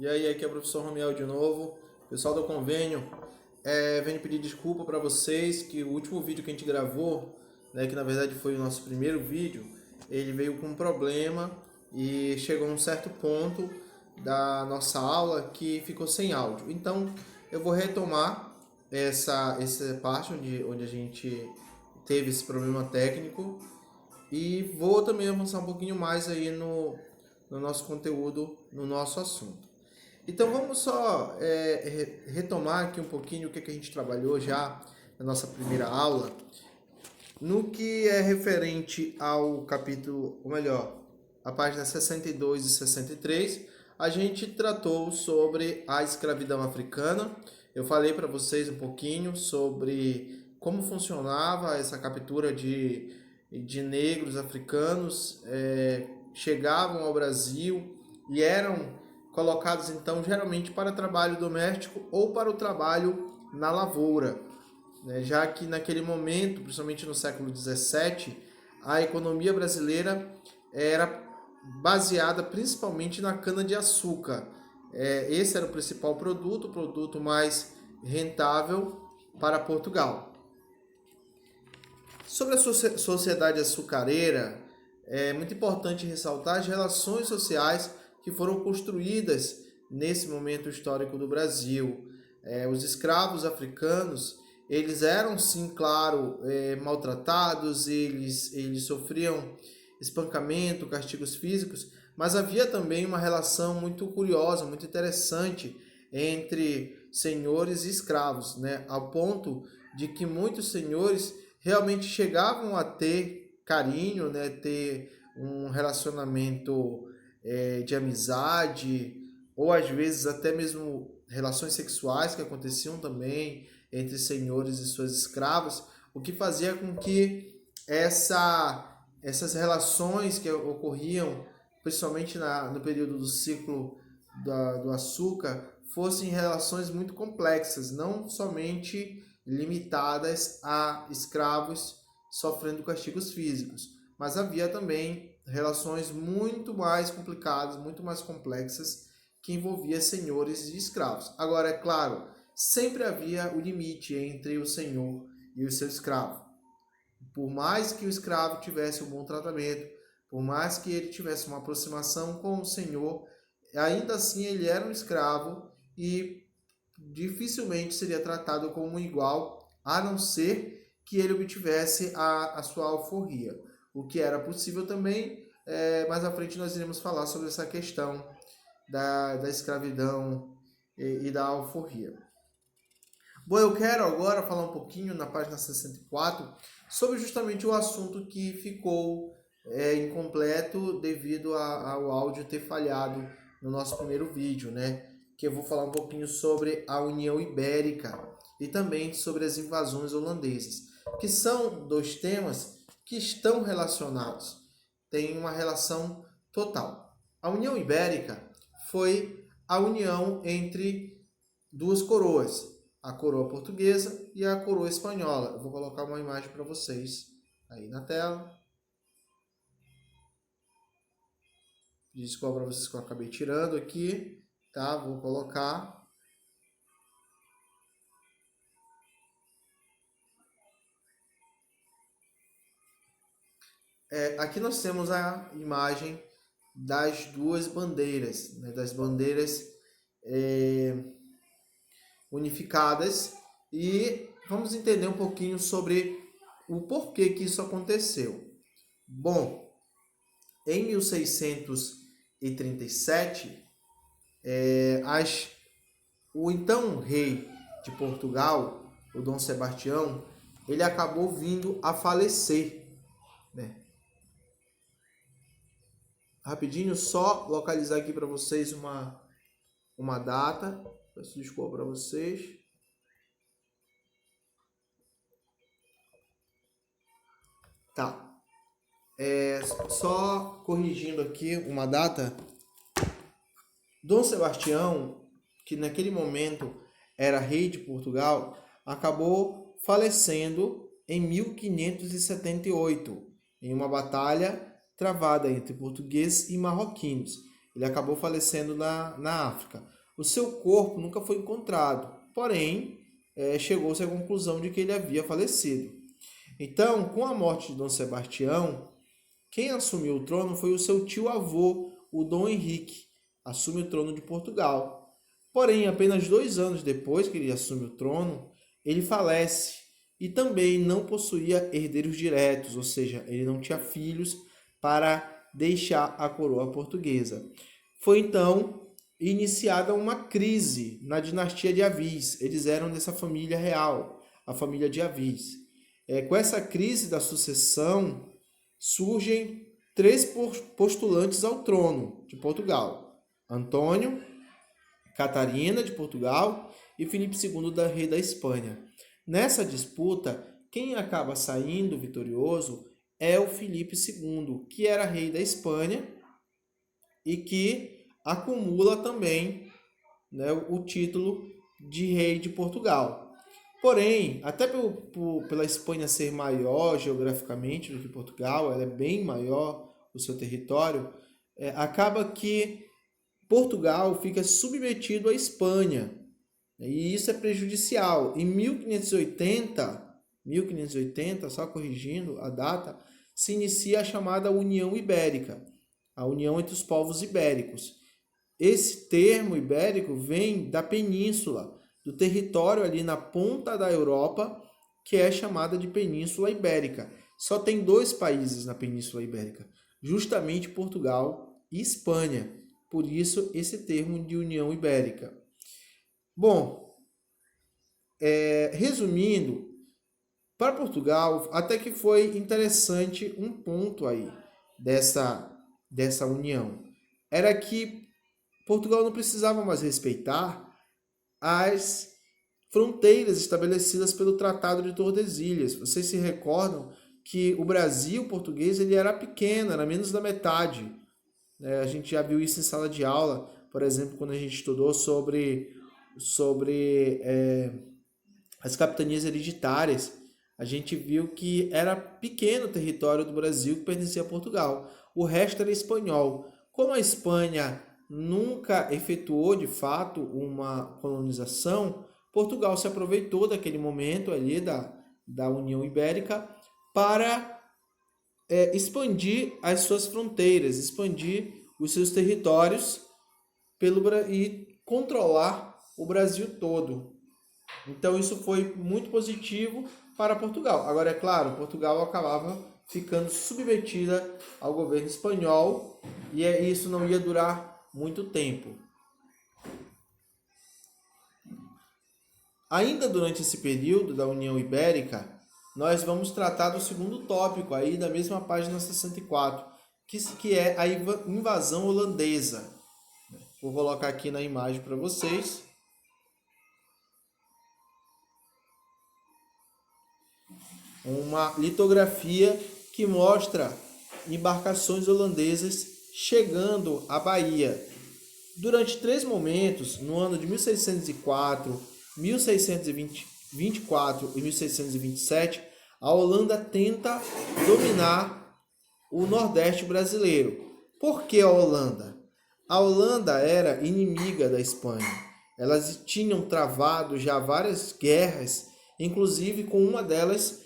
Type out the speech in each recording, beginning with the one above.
E aí, aqui é o professor Romiel de novo. Pessoal do convênio, venho pedir desculpa para vocês que o último vídeo que a gente gravou, né, que na verdade foi o nosso primeiro vídeo, ele veio com um problema e chegou a um certo ponto da nossa aula que ficou sem áudio. Então, eu vou retomar essa parte onde a gente teve esse problema técnico e vou também avançar um pouquinho mais aí no nosso conteúdo, no nosso assunto. Então vamos só retomar aqui um pouquinho o que a gente trabalhou já na nossa primeira aula, no que é referente ao capítulo, ou melhor, a página 62 e 63, a gente tratou sobre a escravidão africana. Eu falei para vocês um pouquinho sobre como funcionava essa captura de negros africanos, chegavam ao Brasil e eram colocados então geralmente para trabalho doméstico ou para o trabalho na lavoura, né? Já que naquele momento, principalmente no século XVII, a economia brasileira era baseada principalmente na cana-de-açúcar. Esse era o principal produto, o produto mais rentável para Portugal. Sobre a sociedade açucareira, é muito importante ressaltar as relações sociais que foram construídas nesse momento histórico do Brasil. Os escravos africanos, eles eram sim, claro, maltratados, eles sofriam espancamento, castigos físicos, mas havia também uma relação muito curiosa, muito interessante entre senhores e escravos, né? Ao ponto de que muitos senhores realmente chegavam a ter carinho, né? Ter um relacionamento de amizade, ou às vezes até mesmo relações sexuais que aconteciam também entre senhores e suas escravas, o que fazia com que essas relações que ocorriam, principalmente no período do ciclo do açúcar, fossem relações muito complexas, não somente limitadas a escravos sofrendo castigos físicos, mas havia também relações muito mais complicadas, muito mais complexas, que envolvia senhores e escravos. Agora, é claro, sempre havia o limite entre o senhor e o seu escravo. Por mais que o escravo tivesse um bom tratamento, por mais que ele tivesse uma aproximação com o senhor, ainda assim ele era um escravo e dificilmente seria tratado como um igual, a não ser que ele obtivesse a sua alforria. O que era possível também, mais à frente nós iremos falar sobre essa questão da escravidão e da alforria. Bom, eu quero agora falar um pouquinho na página 64 sobre justamente o assunto que ficou incompleto devido ao áudio ter falhado no nosso primeiro vídeo, né? Que eu vou falar um pouquinho sobre a União Ibérica e também sobre as invasões holandesas, que são dois temas que estão relacionados, têm uma relação total. A União Ibérica foi a união entre duas coroas, a coroa portuguesa e a coroa espanhola. Eu vou colocar uma imagem para vocês aí na tela. Desculpa para vocês que eu acabei tirando aqui, tá? Vou colocar. Aqui nós temos a imagem das duas bandeiras, né? Das bandeiras unificadas, e vamos entender um pouquinho sobre o porquê que isso aconteceu. Bom, em 1637, o então rei de Portugal, o Dom Sebastião, ele acabou vindo a falecer, né? Rapidinho, só localizar aqui para vocês uma data. Peço desculpa para vocês. Tá. Só corrigindo aqui uma data. Dom Sebastião, que naquele momento era rei de Portugal, acabou falecendo em 1578, em uma batalha travada entre portugueses e marroquinos. Ele acabou falecendo na África. O seu corpo nunca foi encontrado, porém, chegou-se à conclusão de que ele havia falecido. Então, com a morte de Dom Sebastião, quem assumiu o trono foi o seu tio-avô, o Dom Henrique, assume o trono de Portugal. Porém, apenas 2 anos depois que ele assume o trono, ele falece e também não possuía herdeiros diretos, ou seja, ele não tinha filhos para deixar a coroa portuguesa. Foi então iniciada uma crise na dinastia de Avis. Eles eram dessa família real, a família de Avis. Com essa crise da sucessão, surgem 3 postulantes ao trono de Portugal: Antônio, Catarina de Portugal e Filipe II, rei da Espanha. Nessa disputa, quem acaba saindo vitorioso é o Filipe II, que era rei da Espanha e que acumula também, né, o título de rei de Portugal. Porém, até pela Espanha ser maior geograficamente do que Portugal, ela é bem maior o seu território, acaba que Portugal fica submetido à Espanha, e isso é prejudicial. Em 1580, só corrigindo a data, se inicia a chamada União Ibérica, a união entre os povos ibéricos. Esse termo ibérico vem da península, do território ali na ponta da Europa, que é chamada de Península Ibérica. Só tem 2 países na Península Ibérica, justamente Portugal e Espanha. Por isso, esse termo de União Ibérica. Bom, resumindo, para Portugal, até que foi interessante um ponto aí dessa união. Era que Portugal não precisava mais respeitar as fronteiras estabelecidas pelo Tratado de Tordesilhas. Vocês se recordam que o Brasil português ele era pequeno, era menos da metade. A gente já viu isso em sala de aula, por exemplo, quando a gente estudou sobre as capitanias hereditárias. A gente viu que era pequeno o território do Brasil que pertencia a Portugal. O resto era espanhol. Como a Espanha nunca efetuou de fato uma colonização, Portugal se aproveitou daquele momento ali da União Ibérica para expandir as suas fronteiras, expandir os seus territórios e controlar o Brasil todo. Então isso foi muito positivo para Portugal. Agora, é claro, Portugal acabava ficando submetida ao governo espanhol e isso não ia durar muito tempo. Ainda durante esse período da União Ibérica, nós vamos tratar do segundo tópico aí da mesma página 64, que é a invasão holandesa. Vou colocar aqui na imagem para vocês. Uma litografia que mostra embarcações holandesas chegando à Bahia. Durante 3 momentos, no ano de 1604, 1624 e 1627, a Holanda tenta dominar o Nordeste brasileiro. Por que a Holanda? A Holanda era inimiga da Espanha. Elas tinham travado já várias guerras, inclusive com uma delas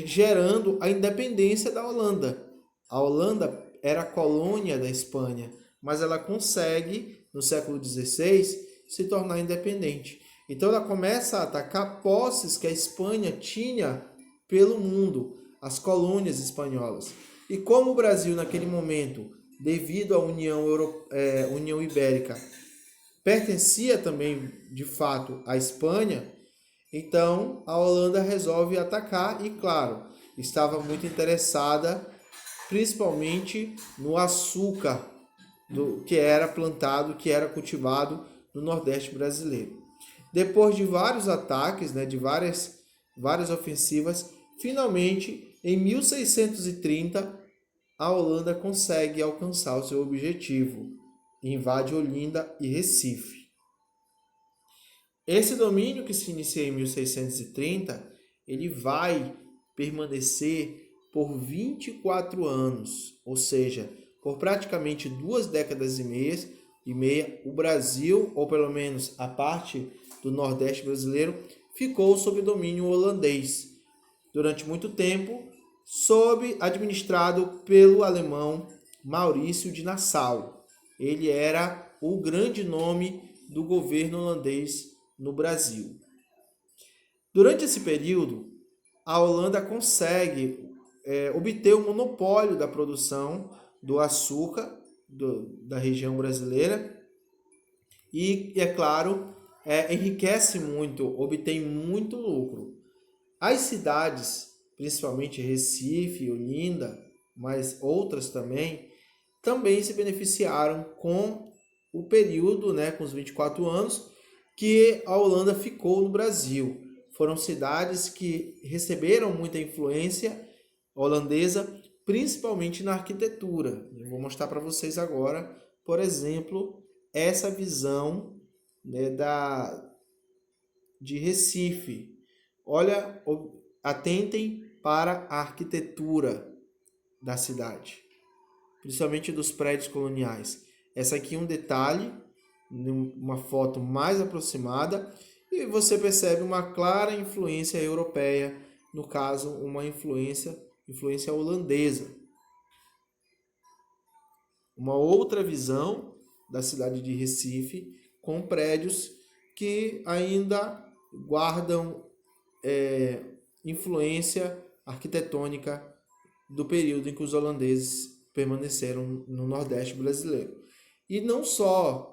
gerando a independência da Holanda. A Holanda era colônia da Espanha, mas ela consegue, no século XVI, se tornar independente. Então ela começa a atacar posses que a Espanha tinha pelo mundo, as colônias espanholas. E como o Brasil, naquele momento, devido à União Ibérica, pertencia também, de fato, à Espanha, então a Holanda resolve atacar e, claro, estava muito interessada principalmente no açúcar que era plantado, que era cultivado no Nordeste brasileiro. Depois de vários ataques, de várias ofensivas, finalmente, em 1630, a Holanda consegue alcançar o seu objetivo, invade Olinda e Recife. Esse domínio que se inicia em 1630, ele vai permanecer por 24 anos, ou seja, por praticamente 2 décadas e meias, o Brasil, ou pelo menos a parte do Nordeste brasileiro, ficou sob domínio holandês. Durante muito tempo, administrado pelo alemão Maurício de Nassau. Ele era o grande nome do governo holandês no Brasil. Durante esse período, a Holanda consegue obter o monopólio da produção do açúcar da região brasileira e, é claro, enriquece muito, obtém muito lucro. As cidades, principalmente Recife, Olinda, mas outras também se beneficiaram com o período, com os 24 anos, que a Holanda ficou no Brasil. Foram cidades que receberam muita influência holandesa, principalmente na arquitetura. Eu vou mostrar para vocês agora, por exemplo, essa visão de Recife. Olha, atentem para a arquitetura da cidade, principalmente dos prédios coloniais. Essa aqui é um detalhe, uma foto mais aproximada, e você percebe uma clara influência europeia, no caso, uma influência holandesa. Uma outra visão da cidade de Recife, com prédios que ainda guardam influência arquitetônica do período em que os holandeses permaneceram no Nordeste brasileiro. E não só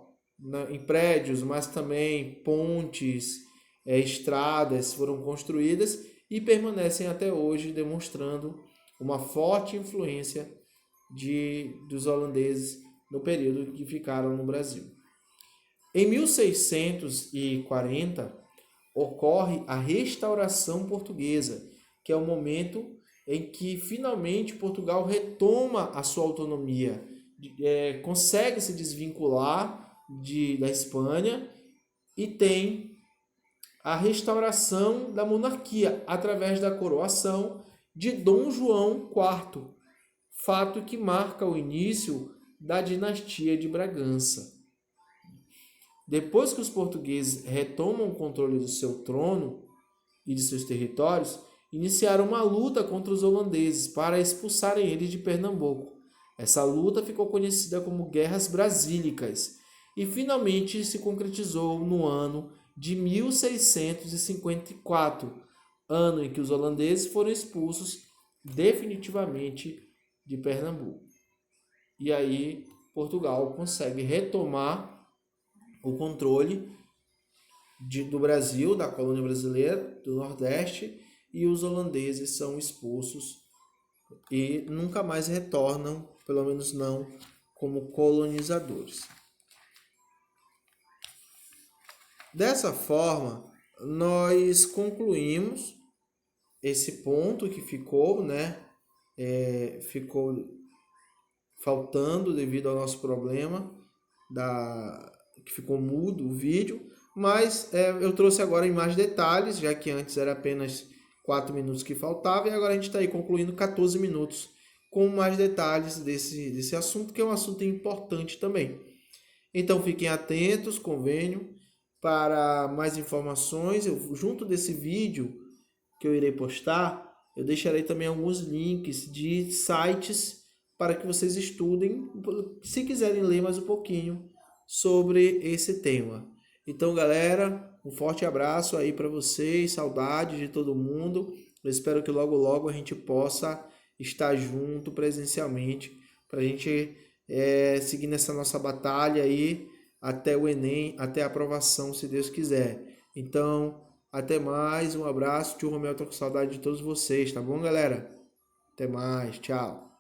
em prédios, mas também pontes, estradas foram construídas e permanecem até hoje, demonstrando uma forte influência dos holandeses no período que ficaram no Brasil. Em 1640, ocorre a Restauração Portuguesa, que é o momento em que finalmente Portugal retoma a sua autonomia, consegue se desvincular da Espanha e tem a restauração da monarquia através da coroação de Dom João IV, fato que marca o início da dinastia de Bragança. Depois que os portugueses retomam o controle do seu trono e de seus territórios, iniciaram uma luta contra os holandeses para expulsarem eles de Pernambuco. Essa luta ficou conhecida como Guerras Brasílicas e finalmente se concretizou no ano de 1654, ano em que os holandeses foram expulsos definitivamente de Pernambuco. E aí Portugal consegue retomar o controle do Brasil, da colônia brasileira, do Nordeste, e os holandeses são expulsos e nunca mais retornam, pelo menos não como colonizadores. Dessa forma, nós concluímos esse ponto que ficou, ficou faltando devido ao nosso problema, que ficou mudo o vídeo, mas eu trouxe agora em mais detalhes, já que antes era apenas 4 minutos que faltava, e agora a gente está aí concluindo 14 minutos com mais detalhes desse assunto, que é um assunto importante também. Então fiquem atentos, convênio, para mais informações. Junto desse vídeo que eu irei postar, eu deixarei também alguns links de sites para que vocês estudem, se quiserem ler mais um pouquinho sobre esse tema. Então, galera, um forte abraço aí para vocês, saudades de todo mundo. Eu espero que logo logo a gente possa estar junto presencialmente para a gente seguir nessa nossa batalha aí até o Enem, até a aprovação, se Deus quiser. Então, até mais, um abraço. Tio Romeu, tô com saudade de todos vocês, tá bom, galera? Até mais, tchau.